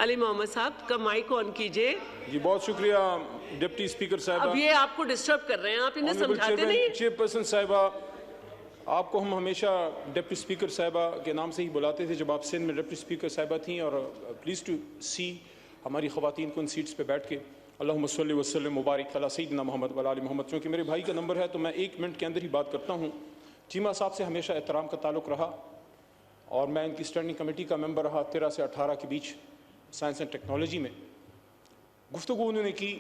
علی محمد صاحب کا مائک آن کیجئے. جی بہت شکریہ ڈپٹی اسپیکر صاحبہ. اب یہ آپ کو ڈسٹرب کر رہے ہیں, آپ انہیں سمجھاتے نہیں. چیئرپرسن صاحبہ, آپ کو ہم ہمیشہ ڈپٹی اسپیکر صاحبہ کے نام سے ہی بلاتے تھے جب آپ سندھ میں ڈپٹی اسپیکر صاحبہ تھیں, اور پلیز ٹو سی ہماری خواتین کو ان سیٹس پہ بیٹھ کے اللہم صلی وسلم مبارک علی سیدنا محمد وعلی آل محمد. چونکہ میرے بھائی کا نمبر ہے تو میں 1 منٹ کے اندر ہی بات کرتا ہوں. چیمہ صاحب سے ہمیشہ احترام کا تعلق رہا, اور میں ان کی اسٹینڈنگ کمیٹی کا ممبر رہا 13 سے 18 کے بیچ سائنس اینڈ ٹیکنالوجی میں. گفتگو انہوں نے کی,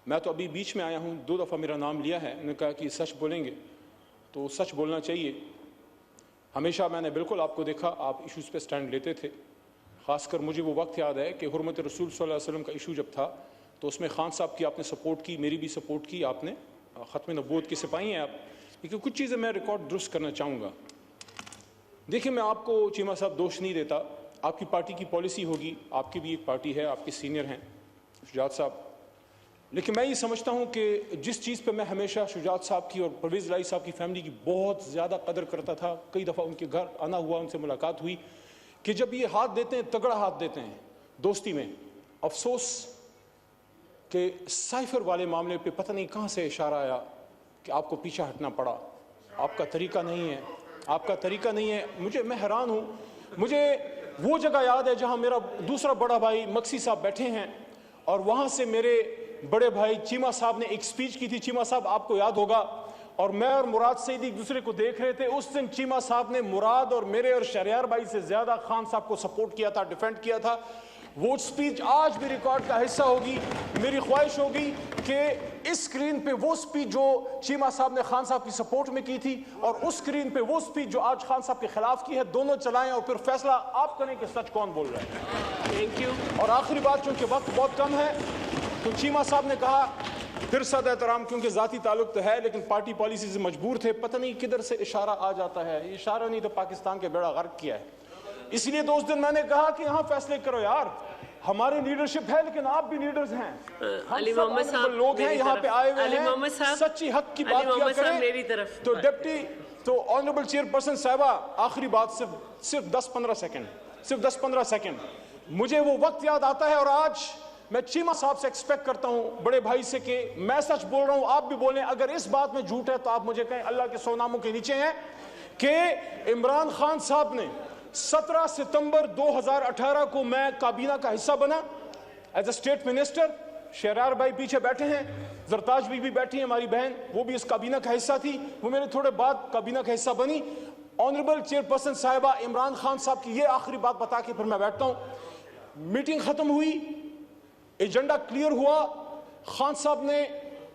میں تو ابھی بیچ میں آیا ہوں, 2 دفعہ میرا نام لیا ہے, انہوں نے کہا کہ سچ بولیں گے تو سچ بولنا چاہیے. ہمیشہ میں نے بالکل آپ کو دیکھا, آپ ایشوز پہ سٹینڈ لیتے تھے. خاص کر مجھے وہ وقت یاد ہے کہ حرمت رسول صلی اللہ علیہ وسلم کا ایشو جب تھا تو اس میں خان صاحب کی آپ نے سپورٹ کی, میری بھی سپورٹ کی آپ نے. ختم نبوت کے سپاہی ہیں آپ. لیکن کچھ چیزیں میں ریکارڈ درست کرنا چاہوں گا. دیکھیں میں آپ کو چیمہ صاحب دوش نہیں دیتا, آپ کی پارٹی کی پالیسی ہوگی, آپ کی بھی ایک پارٹی ہے, آپ کے سینئر ہیں شجاعت صاحب. لیکن میں یہ سمجھتا ہوں کہ جس چیز پہ میں ہمیشہ شجاعت صاحب کی اور پرویز الہی صاحب کی فیملی کی بہت زیادہ قدر کرتا تھا, کئی دفعہ ان کے گھر آنا ہوا, ان سے ملاقات ہوئی, کہ جب یہ ہاتھ دیتے ہیں تگڑا ہاتھ دیتے ہیں دوستی میں. افسوس کہ سائفر والے معاملے پہ پتہ نہیں کہاں سے اشارہ آیا کہ آپ کو پیچھے ہٹنا پڑا. آپ کا طریقہ نہیں ہے, آپ کا طریقہ نہیں ہے. میں حیران ہوں. مجھے وہ جگہ یاد ہے جہاں میرا دوسرا بڑا بھائی مکسی صاحب بیٹھے ہیں, اور وہاں سے میرے بڑے بھائی چیمہ صاحب نے ایک سپیچ کی تھی. چیمہ صاحب آپ کو یاد ہوگا, اور میں اور مراد سعیدی ایک دوسرے کو دیکھ رہے تھے. اس دن چیمہ صاحب نے مراد اور میرے اور شہریار بھائی سے زیادہ خان صاحب کو سپورٹ کیا تھا, ڈیفینڈ کیا تھا. وہ سپیچ آج بھی ریکارڈ کا حصہ ہوگی. میری خواہش ہوگی کہ اس سکرین پہ وہ سپیچ جو چیمہ صاحب نے خان صاحب کی سپورٹ میں کی تھی, اور اس سکرین پہ وہ سپیچ جو آج خان صاحب کے خلاف کی ہے, دونوں چلائیں اور پھر فیصلہ آپ کریں کہ سچ کون بول رہا ہے. Thank you. اور آخری بات, چونکہ وقت بہت کم ہے, تو چیمہ صاحب نے کہا, پھر صد احترام, کیونکہ ذاتی تعلق تو ہے لیکن پارٹی پالیسی سے مجبور تھے, پتہ نہیں کدھر سے اشارہ آ جاتا ہے. یہ اشارہ نہیں تو پاکستان کے بیڑا غرق کیا ہے. اس لیے تو اس دن میں نے کہا کہ یہاں فیصلے کرو یار, ہماری لیڈرشپ ہے لیکن آپ بھی لیڈرز ہیں, علی محمد صاحب لوگ ہیں یہاں پہ آئے ہوئے ہیں, سچی حق کی بات کیا کریں. میری طرف تو ڈپٹی, تو آنریبل چیئرپرسن صاحبہ, آخری بات صرف 10-15 سیکنڈ, صرف 10-15 سیکنڈ. مجھے وہ وقت یاد آتا ہے, اور آج میں چیمہ صاحب سے ایکسپیکٹ کرتا ہوں, بڑے بھائی سے, کہ میں سچ بول رہا ہوں, آپ بھی بولیں. اگر اس بات میں جھوٹ ہے تو آپ مجھے کہیں, اللہ کے 100 ناموں کے نیچے ہیں, کہ عمران خان صاحب نے 17 ستمبر 2018 کو میں کابینہ کا حصہ بنا as a state minister. Shehryar بھائی پیچھے بیٹھے ہیں, زرتاج بھی بیٹھی ہیں ہماری بہن, وہ بھی اس کابینہ کا حصہ تھی, وہ میرے تھوڑے بعد کابینہ کا حصہ بنی. آنریبل چیئرپرسن صاحبہ, عمران خان صاحب کی یہ آخری بات بتا کے پھر میں بیٹھتا ہوں. میٹنگ ختم ہوئی, ایجنڈا کلیئر ہوا. خان صاحب نے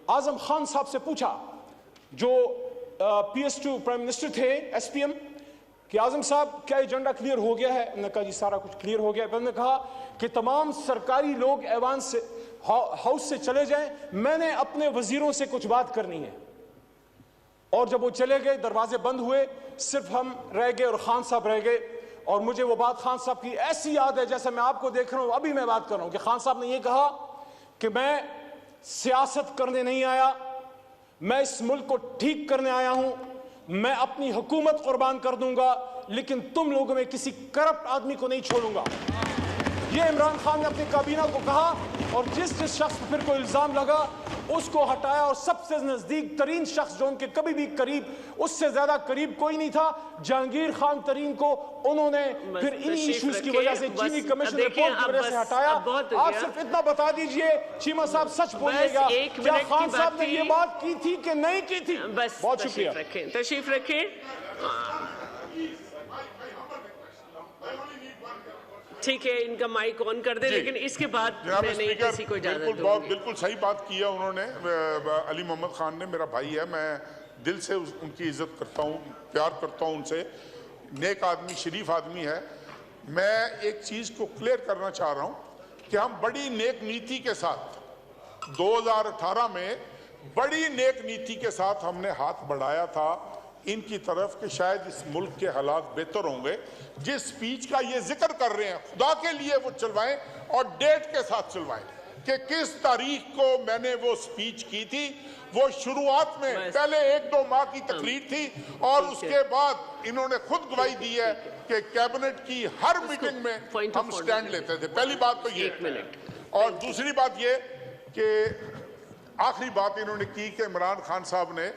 اعظم خان صاحب سے پوچھا, جو PS2 پرائم منسٹر تھے, SPM, کہ اعظم صاحب کیا ایجنڈا کلیئر ہو گیا ہے؟ انہوں نے کہا جی سارا کچھ کلیئر ہو گیا ہے. پھر انہوں نے کہا کہ تمام سرکاری لوگ ایوان سے, ہاؤس سے چلے جائیں, میں نے اپنے وزیروں سے کچھ بات کرنی ہے. اور جب وہ چلے گئے, دروازے بند ہوئے, صرف ہم رہ گئے اور خان صاحب رہ گئے. اور مجھے وہ بات خان صاحب کی ایسی یاد ہے جیسے میں آپ کو دیکھ رہا ہوں, ابھی میں بات کر رہا ہوں, کہ خان صاحب نے یہ کہا کہ میں سیاست کرنے نہیں آیا, میں اس ملک کو ٹھیک کرنے آیا ہوں, میں اپنی حکومت قربان کر دوں گا, لیکن تم لوگوں میں کسی کرپٹ آدمی کو نہیں چھوڑوں گا. یہ عمران خان نے اپنی کابینہ کو کہا, اور جس شخص پھر کوئی الزام لگا اس کو ہٹایا, اور سب سے نزدیک ترین شخص جو ان کے کبھی بھی قریب, اس سے زیادہ قریب کوئی نہیں تھا, جہانگیر خان ترین کو انہوں نے پھر انہی ایشوز کی وجہ سے چینی کمیشن رپورٹ کی وجہ سے ہٹایا. آپ صرف اتنا بتا دیجئے, چیمہ صاحب سچ بولیے گا, کیا خان صاحب نے یہ بات کی تھی کہ نہیں کی تھی؟ بہت شکریہ. تشریف رکھیں. ٹھیک ہے, ان کا مائک آن کر دیں, لیکن اس کے بعد میں نہیں کسی کو اجازت دوں گی. بالکل صحیح بات کی ہے انہوں نے, علی محمد خان نے, میرا بھائی ہے, میں دل سے ان کی عزت کرتا ہوں, پیار کرتا ہوں ان سے, نیک آدمی, شریف آدمی ہے. میں ایک چیز کو کلیئر کرنا چاہ رہا ہوں کہ ہم بڑی نیک نیتی کے ساتھ 2018 میں بڑی نیک نیتی کے ساتھ ہم نے ہاتھ بڑھایا تھا ان کی طرف کہ شاید اس ملک کے حالات بہتر ہوں گے. جس سپیچ کا یہ ذکر کر رہے ہیں, خدا کے لیے وہ چلوائیں اور ڈیٹ کے ساتھ چلوائیں کہ کس تاریخ کو میں نے وہ سپیچ کی تھی. وہ شروعات میں پہلے 1-2 ماہ کی تقریر تھی, اور اس کے بعد انہوں نے خود گواہی دی ہے کہ کیبنٹ کی ہر میٹنگ میں ہم سٹینڈ لیتے تھے. پہلی بات تو یہ. اور دوسری بات یہ کہ آخری بات انہوں نے کی کہ عمران خان صاحب نے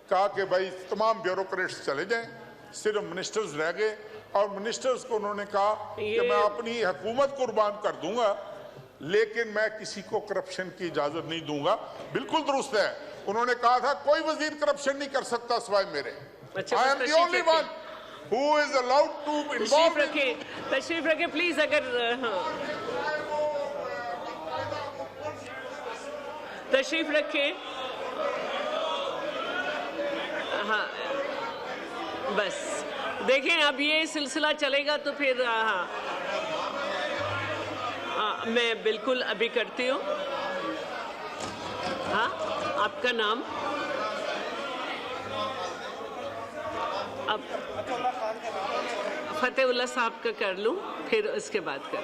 کہا کہ بھائی تمام بیوروکریٹس چلے جائیں, صرف منسٹرز رہ گئے, اور منسٹرز کو انہوں نے کہا کہ میں اپنی حکومت قربان کر دوں گا لیکن میں کسی کو کرپشن کی اجازت نہیں دوں گا. بالکل درست ہے, انہوں نے کہا تھا کوئی وزیر کرپشن نہیں کر سکتا سوائے میرے. I am the only one who is allowed to involve in. تشریف رکھے پلیز. اگر تشریف رکھے. ہاں بس دیکھیں اب یہ سلسلہ چلے گا تو پھر میں بالکل ابھی کرتی ہوں. ہاں آپ کا نام؟ اب فتح اللہ صاحب کا کر لوں پھر اس کے بعد کر.